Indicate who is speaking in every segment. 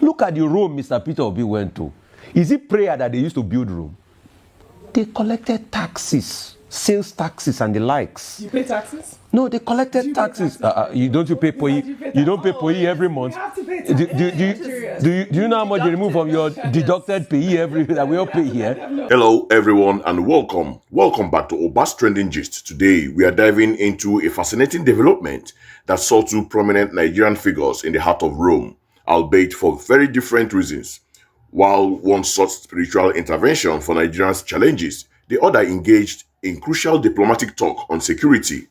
Speaker 1: Look at the Rome Mr. Peter Obi went to. Is it prayer that they used to build Rome? They collected taxes, sales taxes and the likes.
Speaker 2: You pay taxes?
Speaker 1: No, they collected taxes. You don't pay POI. You don't pay POI every month.
Speaker 2: You have to pay taxes.
Speaker 1: Do you know how much they remove from your deducted PE every that we all pay here?
Speaker 3: Hello everyone and welcome. Welcome back to Oba's Trending Gist. Today we are diving into a fascinating development that saw two prominent Nigerian figures in the heart of Rome, albeit for very different reasons. While one sought spiritual intervention for Nigeria's challenges, the other engaged in crucial diplomatic talk on security.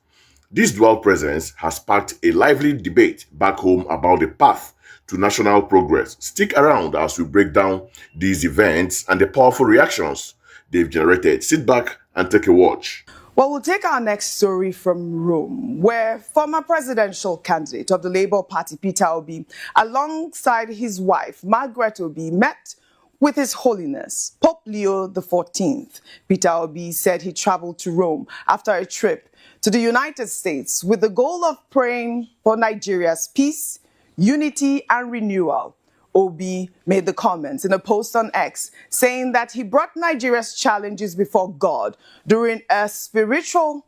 Speaker 3: This dual presence has sparked a lively debate back home about the path to national progress. Stick around as we break down these events and the powerful reactions they've generated. Sit back and take a watch.
Speaker 2: Well, we'll take our next story from Rome, where former presidential candidate of the Labour Party, Peter Obi, alongside his wife, Margaret Obi, met with His Holiness, Pope Leo XIV. Peter Obi said he traveled to Rome after a trip to the United States with the goal of praying for Nigeria's peace, unity, and renewal. Obi made the comments in a post on X, saying that he brought Nigeria's challenges before God during a spiritual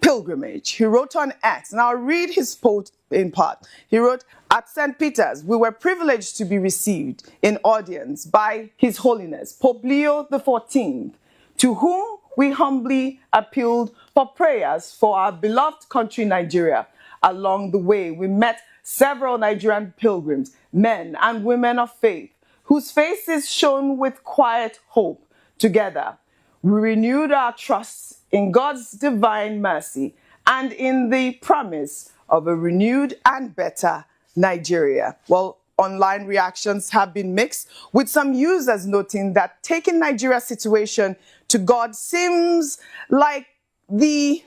Speaker 2: pilgrimage. He wrote on X, and I'll read his post in part. He wrote, "At St. Peter's, we were privileged to be received in audience by His Holiness, Pope Leo XIV, to whom we humbly appealed for prayers for our beloved country, Nigeria. Along the way, we met several Nigerian pilgrims, men and women of faith, whose faces shone with quiet hope. Together, we renewed our trust in God's divine mercy and in the promise of a renewed and better Nigeria." Well, online reactions have been mixed, with some users noting that taking Nigeria's situation to God seems like the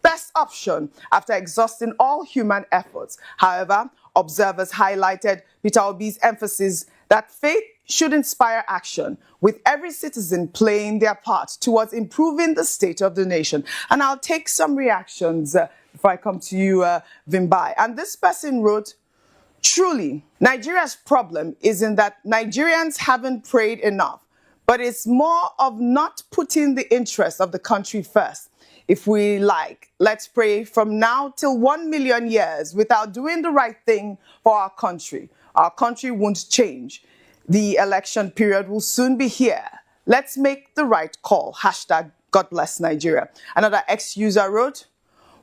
Speaker 2: best option after exhausting all human efforts. However, observers highlighted Peter Obi's emphasis that faith should inspire action, with every citizen playing their part towards improving the state of the nation. And I'll take some reactions before I come to you, Vimbai. And this person wrote, "Truly, Nigeria's problem isn't that Nigerians haven't prayed enough, but it's more of not putting the interests of the country first. If we like, let's pray from now till 1 million years without doing the right thing for our country. Our country won't change. The election period will soon be here. Let's make the right call. Hashtag God bless Nigeria." Another ex-user wrote,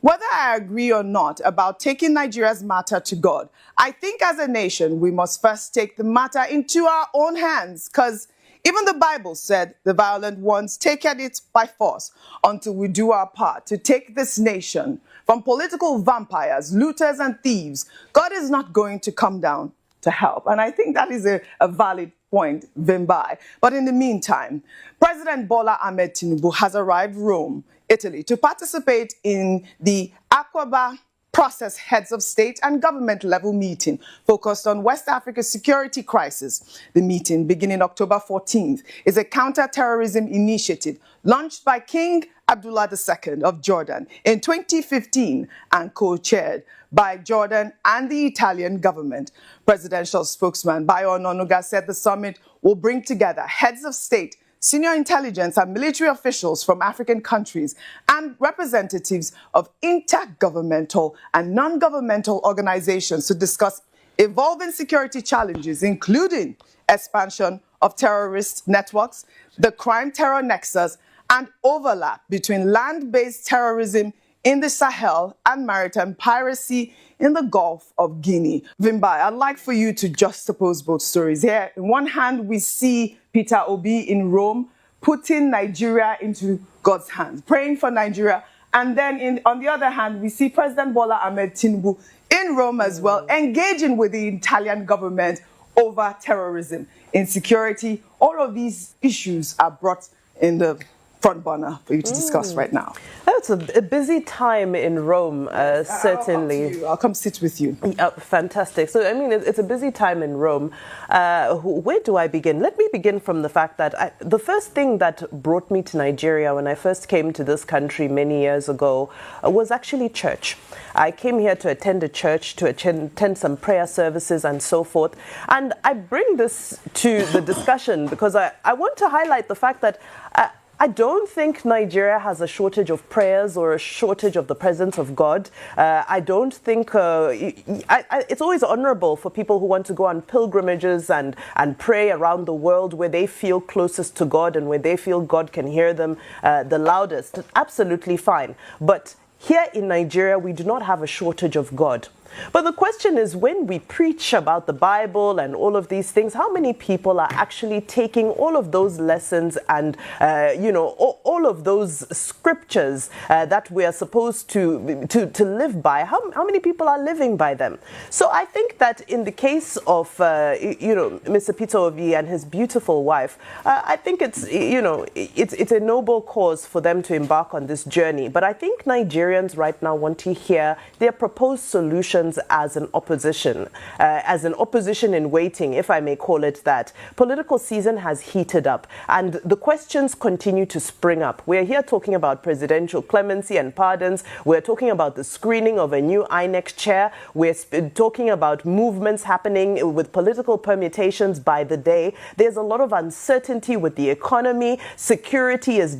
Speaker 2: "Whether I agree or not about taking Nigeria's matter to God, I think as a nation we must first take the matter into our own hands, because even the Bible said the violent ones take it by force. Until we do our part to take this nation from political vampires, looters, and thieves, God is not going to come down to help." And I think that is a valid point, Vimbai. But in the meantime, President Bola Ahmed Tinubu has arrived Rome, Italy, to participate in the Aqaba Process Heads of State and Government level meeting focused on West Africa's security crisis. The meeting, beginning October 14th, is a counter-terrorism initiative launched by King Abdullah II of Jordan in 2015 and co-chaired by Jordan and the Italian government. Presidential spokesman Bayo Ononuga said the summit will bring together heads of state, senior intelligence and military officials from African countries, and representatives of intergovernmental and non-governmental organizations to discuss evolving security challenges, including expansion of terrorist networks, the crime-terror nexus, and overlap between land-based terrorism in the Sahel and maritime piracy in the Gulf of Guinea. Vimbai, I'd like for you to juxtapose both stories. Here, on one hand, we see Peter Obi in Rome putting Nigeria into God's hands, praying for Nigeria. And then on the other hand, we see President Bola Ahmed Tinubu in Rome as well, engaging with the Italian government over terrorism, insecurity. All of these issues are brought in the front burner for you to discuss right now?
Speaker 4: It's a busy time in Rome, certainly.
Speaker 2: I'll come sit with you.
Speaker 4: Fantastic. So, I mean, it's a busy time in Rome. Where do I begin? Let me begin from the fact that the first thing that brought me to Nigeria when I first came to this country many years ago was actually church. I came here to attend a church, to attend some prayer services and so forth. And I bring this to the discussion because I want to highlight the fact that I don't think Nigeria has a shortage of prayers or a shortage of the presence of God. I don't think it's always honorable for people who want to go on pilgrimages and pray around the world where they feel closest to God and where they feel God can hear them the loudest. Absolutely fine. But here in Nigeria, we do not have a shortage of God. But the question is, when we preach about the Bible and all of these things, how many people are actually taking all of those lessons and, all of those scriptures that we are supposed to live by? How many people are living by them? So I think that in the case of, Mr. Peter Obi and his beautiful wife, I think it's a noble cause for them to embark on this journey. But I think Nigerians right now want to hear their proposed solutions as an opposition in waiting, if I may call it that. Political season has heated up and the questions continue to spring up. We're here talking about presidential clemency and pardons. We're talking about the screening of a new INEC chair. We're talking about movements happening with political permutations by the day. There's a lot of uncertainty with the economy. Insecurity, is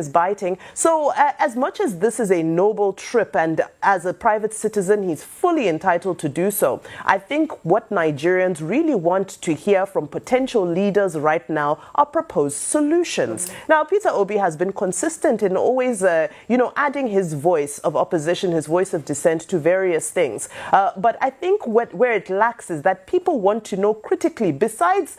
Speaker 4: biting. So as much as this is a noble trip and as a private citizen, he's fully entitled to do so, I think what Nigerians really want to hear from potential leaders right now are proposed solutions. Now, Peter Obi has been consistent in always, adding his voice of opposition, his voice of dissent to various things. But I think where it lacks is that people want to know critically, besides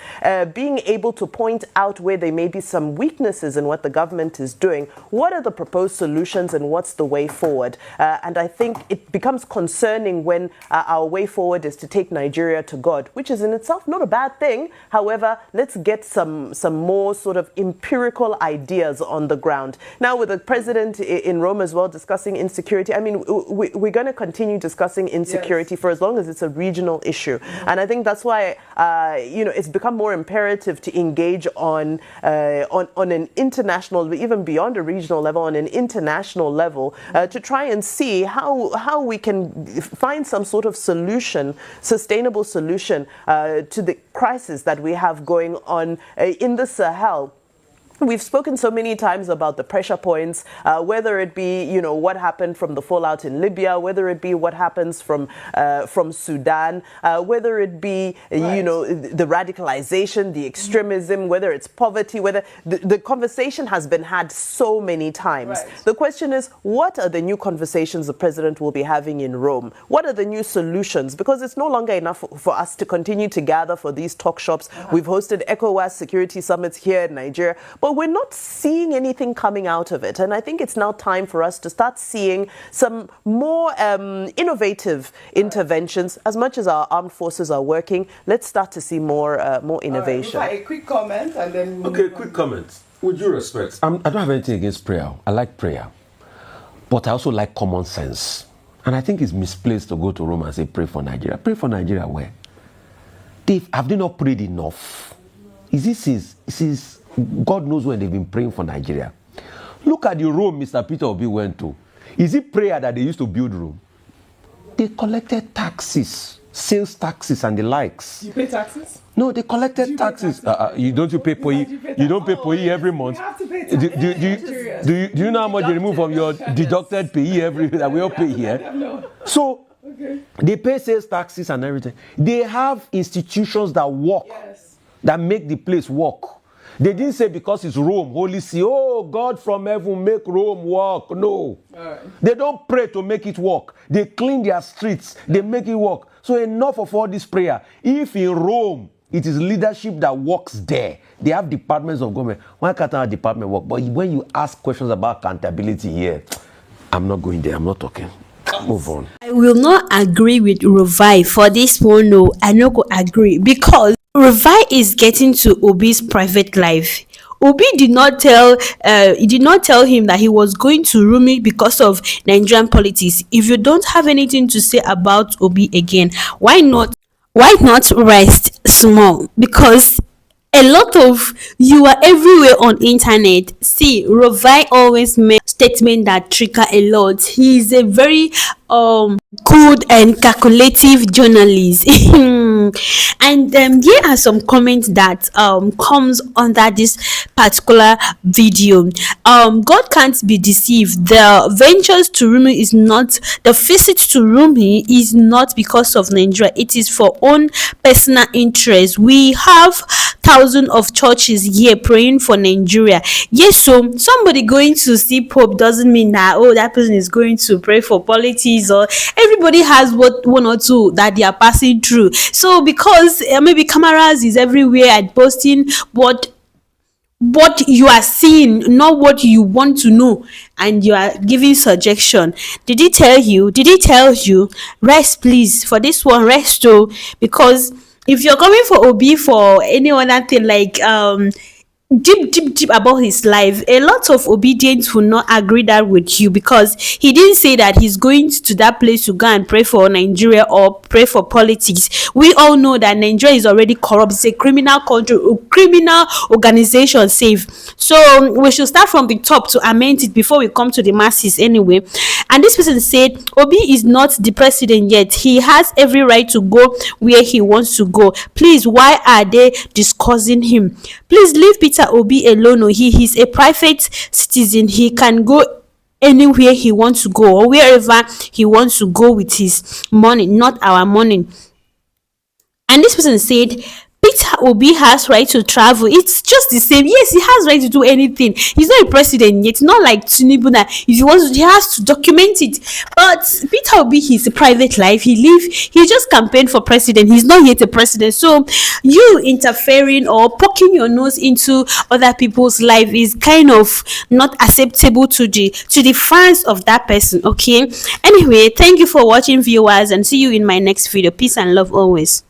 Speaker 4: being able to point out where there may be some weaknesses in what the government is doing, what are the proposed solutions and what's the way forward? And I think it becomes concerning when our way forward is to take Nigeria to God, which is in itself not a bad thing. However, let's get some more sort of empirical ideas on the ground. Now, with the president in Rome as well discussing insecurity, I mean, we're going to continue discussing insecurity for as long as it's a regional issue. And I think that's why, it's become more imperative to engage on an international, even beyond a regional level, on an international level, to try and see how we can find some sort of solution, sustainable solution to the crisis that we have going on in the Sahel. We've spoken so many times about the pressure points, whether it be, what happened from the fallout in Libya, whether it be what happens from Sudan, whether it be, the radicalization, the extremism, whether it's poverty, whether the conversation has been had so many times. Right. The question is, what are the new conversations the president will be having in Rome? What are the new solutions? Because it's no longer enough for us to continue to gather for these talk shops. We've hosted ECOWAS security summits here in Nigeria, but we're not seeing anything coming out of it. And I think it's now time for us to start seeing some more innovative interventions. As much as our armed forces are working, let's start to see more innovation.
Speaker 2: Right, a quick comment and then...
Speaker 1: Okay, quick comment. With due respect, I don't have anything against prayer. I like prayer. But I also like common sense. And I think it's misplaced to go to Rome and say, pray for Nigeria. Pray for Nigeria where? Have they not prayed enough? Is God knows when they've been praying for Nigeria. Look at the Rome Mr. Peter Obi went to. Is it prayer that they used to build Rome? They collected taxes, sales taxes and the likes.
Speaker 2: You pay taxes?
Speaker 1: No, they collected taxes. You don't pay POE every month.
Speaker 2: You have to pay taxes.
Speaker 1: Do you know how much you remove from your deducted PE every that we all pay here?
Speaker 2: No.
Speaker 1: So they pay sales taxes and everything. They have institutions that work, that make the place work. They didn't say because it's Rome, Holy See, oh, God from heaven, make Rome work. No. They don't pray to make it work. They clean their streets. They make it work. So enough of all this prayer. If in Rome, it is leadership that works there. They have departments of government. Why can't our department work? But when you ask questions about accountability here, I'm not going there. I'm not talking. Move on.
Speaker 5: I will not agree with Rufai for this one. No, I not go agree because Rufai is getting to Obi's private life. Obi did not tell him that he was going to Rumi because of Nigerian politics. If you don't have anything to say about Obi again, why not rest small? Because a lot of you are everywhere on internet. See, Rufai always make statement that trigger a lot. He is a very good and calculative journalist. And here are some comments that comes under this particular video. God can't be deceived. The visit to Rumi is not because of Nigeria. It is for own personal interest. We have thousands of churches here praying for Nigeria. Yes, so somebody going to see Pope doesn't mean that that person is going to pray for politics, or everybody has one or two that they are passing through. So because maybe cameras is everywhere and posting what you are seeing, not what you want to know, and you are giving suggestion. Did he tell you rest? Please, for this one, rest. Because if you're coming for Obi for any other thing, like deep about his life, a lot of obedience will not agree that with you, because he didn't say that he's going to that place to go and pray for Nigeria or pray for politics. We all know that Nigeria is already corrupt. It's a criminal country, a criminal organization, safe. So we should start from the top to amend it before we come to the masses anyway. And this person said Obi is not the president yet. He has every right to go where he wants to go. Please, why are they discussing him? Please leave Peter Obi alone. He is a private citizen. He can go anywhere he wants to go, or wherever he wants to go with his money, not our money. And this person said Peter Obi has right to travel. It's just the same. Yes, he has right to do anything. He's not a president yet. Not like Tinubu that if he wants to, he has to document it. But Peter Obi, his private life, he just campaigned for president. He's not yet a president. So you interfering or poking your nose into other people's life is kind of not acceptable to the fans of that person. Okay. Anyway, thank you for watching, viewers, and see you in my next video. Peace and love always.